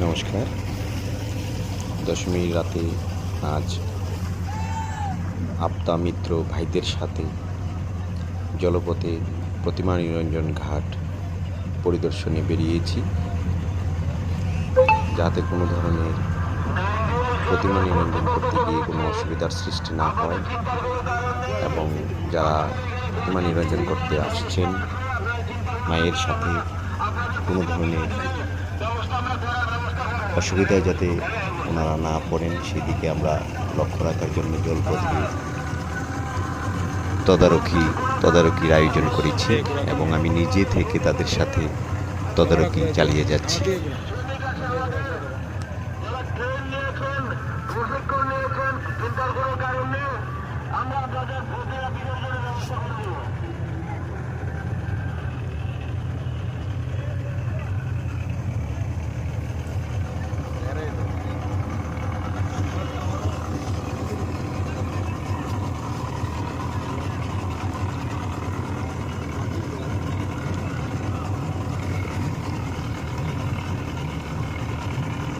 নমস্কার। দশমীর রাতে আজ আপ্তা মিত্র ভাইদের সাথে জলপথে প্রতিমা নিরঞ্জন ঘাট পরিদর্শনে বেরিয়েছি, যাতে কোনো ধরনের প্রতিমা নিরঞ্জন করতে গিয়ে কোনো অসুবিধার সৃষ্টি না হয় এবং যারা প্রতিমা নিরঞ্জন করতে আসছেন মায়ের সাথে কোনো ধরনের অসুবিধায় যাতে ওনারা না পড়েন সেদিকে আমরা লক্ষ্য রাখার জন্য জলপথে তদারকির আয়োজন করেছি এবং আমি নিজে থেকে তাদের সাথে তদারকি চালিয়ে যাচ্ছি। আমরা